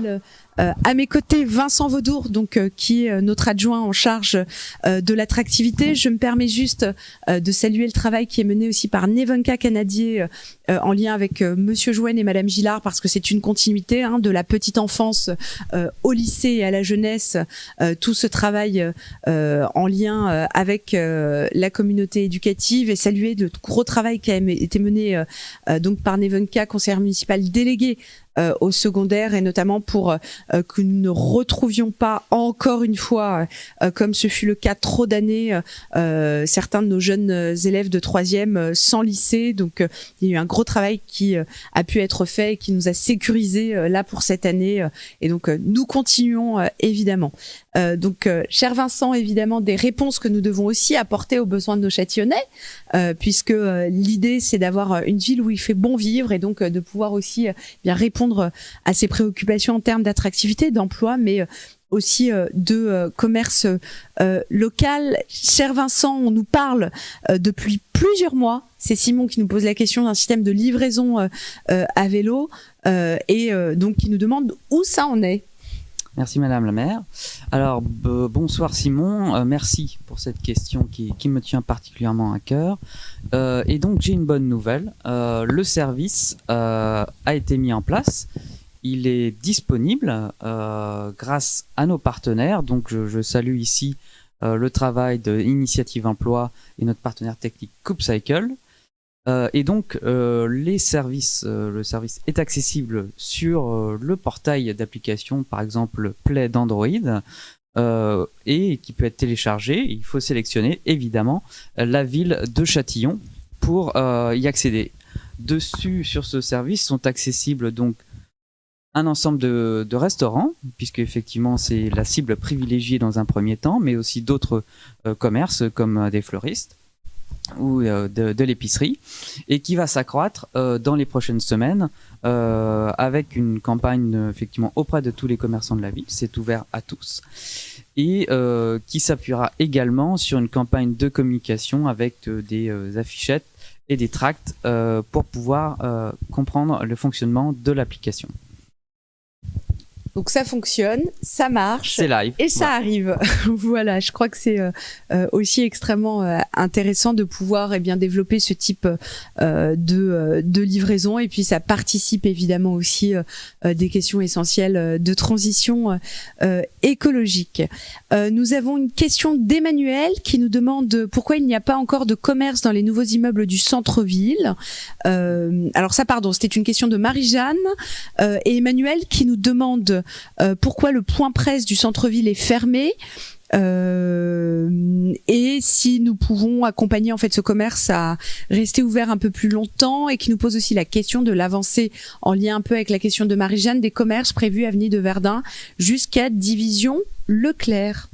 Ville. À mes côtés, Vincent Vaudour, donc qui est notre adjoint en charge de l'attractivité. Je me permets juste de saluer le travail qui est mené aussi par Nevenka Canadier en lien avec Monsieur Jouenne et Madame Gillard, parce que c'est une continuité de la petite enfance au lycée et à la jeunesse. Tout ce travail en lien avec la communauté éducative, et saluer le gros travail qui a été mené donc par Nevenka, conseillère municipale déléguée au secondaire, et notamment pour que nous ne retrouvions pas encore une fois, comme ce fut le cas trop d'années, certains de nos jeunes élèves de 3e sans lycée. Donc il y a eu un gros travail qui a pu être fait et qui nous a sécurisé là pour cette année, et donc nous continuons évidemment. Donc cher Vincent, évidemment des réponses que nous devons aussi apporter aux besoins de nos Châtillonnais, puisque l'idée c'est d'avoir une ville où il fait bon vivre, et donc de pouvoir aussi bien répondre à ces préoccupations en termes d'attractivité, d'emploi, mais aussi de commerce local. Cher Vincent, on nous parle depuis plusieurs mois, c'est Simon qui nous pose la question d'un système de livraison à vélo, et donc qui nous demande où ça en est. Merci Madame la maire. Alors bonsoir Simon, merci pour cette question qui me tient particulièrement à cœur. Et donc j'ai une bonne nouvelle, le service a été mis en place, il est disponible grâce à nos partenaires. Donc je salue ici le travail de Initiative Emploi et notre partenaire technique CoopCycle. Et donc le service est accessible sur le portail d'application, par exemple Play d'Android, et qui peut être téléchargé. Il faut sélectionner évidemment la ville de Châtillon pour y accéder. Dessus, sur ce service, sont accessibles donc un ensemble de restaurants, puisque effectivement c'est la cible privilégiée dans un premier temps, mais aussi d'autres commerces comme des fleuristes ou de l'épicerie, et qui va s'accroître dans les prochaines semaines avec une campagne effectivement auprès de tous les commerçants de la ville, c'est ouvert à tous, et qui s'appuiera également sur une campagne de communication avec des affichettes et des tracts pour pouvoir comprendre le fonctionnement de l'application. Donc ça fonctionne, ça marche, c'est live, et ça arrive. Voilà, je crois que c'est aussi extrêmement intéressant de pouvoir développer ce type de livraison, et puis ça participe évidemment aussi des questions essentielles de transition écologique. Nous avons une question d'Emmanuel qui nous demande pourquoi il n'y a pas encore de commerce dans les nouveaux immeubles du centre-ville. Alors ça, pardon, c'était une question de Marie-Jeanne, et Emmanuel qui nous demande pourquoi le point presse du centre-ville est fermé, et si nous pouvons accompagner en fait ce commerce à rester ouvert un peu plus longtemps, et qui nous pose aussi la question de l'avancée, en lien un peu avec la question de Marie-Jeanne, des commerces prévus avenue de Verdun jusqu'à division Leclerc.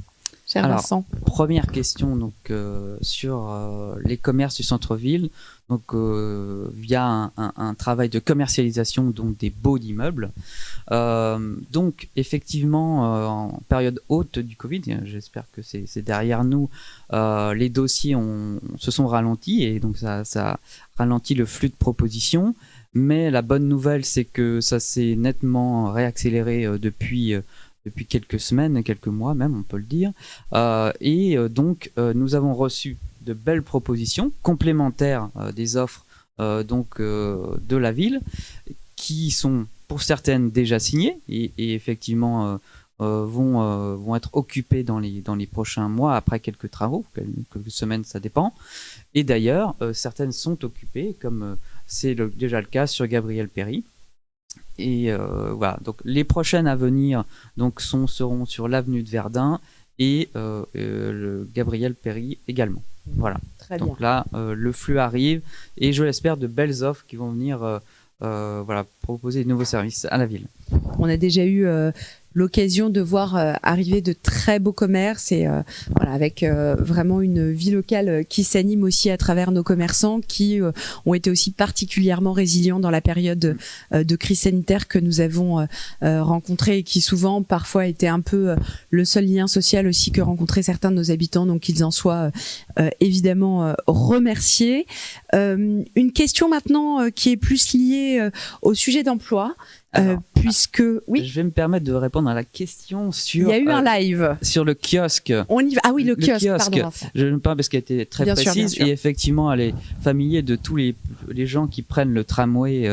Cher Vincent. Première question donc sur les commerces du centre-ville, donc via un travail de commercialisation donc des baux d'immeubles. Donc effectivement en période haute du Covid, j'espère que c'est derrière nous, les dossiers se sont ralentis, et donc ça ralentit le flux de propositions. Mais la bonne nouvelle, c'est que ça s'est nettement réaccéléré depuis quelques semaines, quelques mois même, on peut le dire. Donc, nous avons reçu de belles propositions complémentaires des offres de la ville, qui sont pour certaines déjà signées et effectivement vont être occupées dans les prochains mois, après quelques travaux, quelques semaines, ça dépend. Et d'ailleurs, certaines sont occupées, comme c'est déjà le cas sur Gabriel Péri. Et voilà, donc les prochaines à venir donc seront sur l'avenue de Verdun et le Gabriel Péri également. Voilà. Très donc bien. Là, le flux arrive, et je l'espère de belles offres qui vont venir proposer de nouveaux services à la ville. On a déjà eu l'occasion de voir arriver de très beaux commerces, et avec vraiment une vie locale qui s'anime aussi à travers nos commerçants, qui ont été aussi particulièrement résilients dans la période de crise sanitaire que nous avons rencontrée, et qui souvent parfois était un peu le seul lien social aussi que rencontraient certains de nos habitants, donc qu'ils en soient évidemment remerciés. Une question maintenant qui est plus liée au sujet d'emploi, puisque oui, je vais me permettre de répondre à la question sur. Il y a eu un live sur le kiosque. On y va. Ah oui, le kiosque. Pardon. Je ne parle parce qu'elle était très bien précise sûr. Et effectivement, elle est familière de tous les gens qui prennent le tramway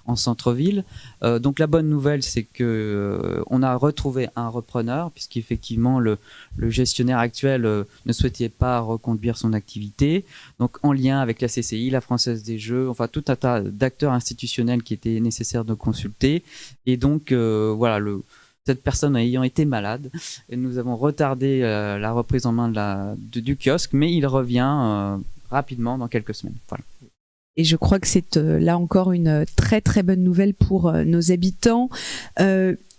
en centre-ville. Donc la bonne nouvelle, c'est que on a retrouvé un repreneur, puisqu'effectivement le gestionnaire actuel ne souhaitait pas reconduire son activité. Donc en lien avec la CCI, la Française des Jeux, enfin tout un tas d'acteurs institutionnels qui étaient nécessaires de consulter. Et donc voilà, cette personne ayant été malade, nous avons retardé la reprise en main du kiosque, mais il revient rapidement dans quelques semaines. Voilà. Et je crois que c'est là encore une très très bonne nouvelle pour nos habitants.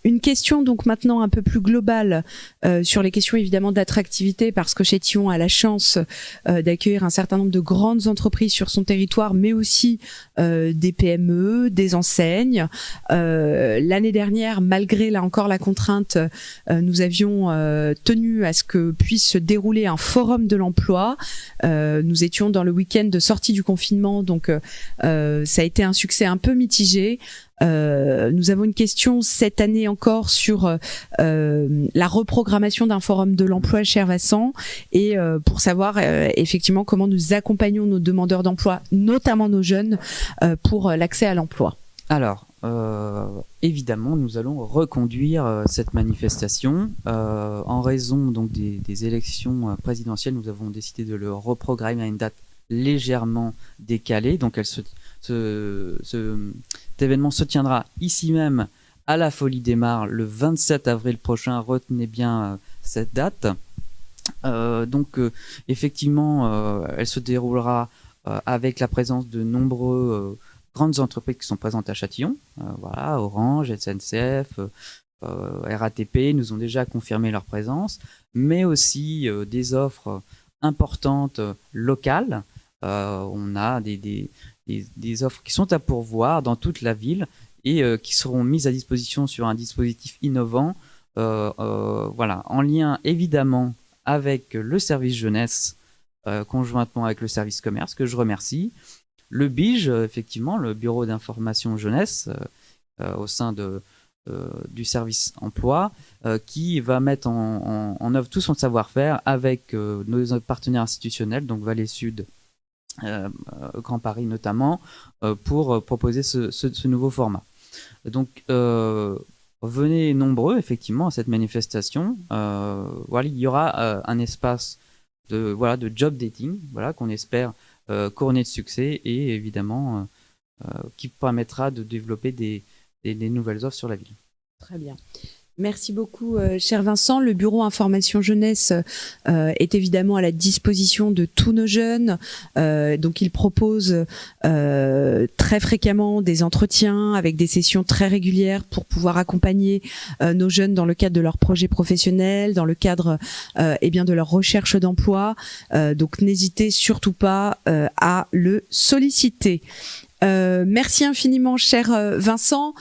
Une question donc maintenant un peu plus globale sur les questions évidemment d'attractivité, parce que Châtillon a la chance d'accueillir un certain nombre de grandes entreprises sur son territoire, mais aussi des PME, des enseignes. L'année dernière, malgré là encore la contrainte, nous avions tenu à ce que puisse se dérouler un forum de l'emploi. Nous étions dans le week-end de sortie du confinement, donc ça a été un succès un peu mitigé. Nous avons une question cette année encore sur la reprogrammation d'un forum de l'emploi, cher Vincent, et pour savoir effectivement comment nous accompagnons nos demandeurs d'emploi, notamment nos jeunes, pour l'accès à l'emploi. Alors, évidemment, nous allons reconduire cette manifestation. En raison donc des élections présidentielles, nous avons décidé de le reprogrammer à une date légèrement décalée. Donc, cet événement se tiendra ici même à la Folie des Mares le 27 avril prochain. Retenez bien cette date. Effectivement, elle se déroulera avec la présence de nombreux grandes entreprises qui sont présentes à Châtillon. Voilà, Orange, SNCF, RATP nous ont déjà confirmé leur présence, mais aussi des offres importantes locales. On a des offres qui sont à pourvoir dans toute la ville et qui seront mises à disposition sur un dispositif innovant, voilà, en lien évidemment avec le service jeunesse, conjointement avec le service commerce, que je remercie, le BIJ, effectivement, le bureau d'information jeunesse, au sein du service emploi, qui va mettre en œuvre tout son savoir-faire avec nos partenaires institutionnels, donc Vallée Sud, Grand Paris notamment, pour proposer ce nouveau format. Donc venez nombreux effectivement à cette manifestation. Voilà, il y aura un espace de job dating, voilà, qu'on espère couronné de succès et évidemment qui permettra de développer des nouvelles offres sur la ville. Très bien. Merci beaucoup, cher Vincent. Le bureau information jeunesse est évidemment à la disposition de tous nos jeunes. Donc, il propose très fréquemment des entretiens avec des sessions très régulières pour pouvoir accompagner nos jeunes dans le cadre de leurs projets professionnels, dans le cadre de leur recherche d'emploi. Donc, n'hésitez surtout pas à le solliciter. Merci infiniment, cher Vincent.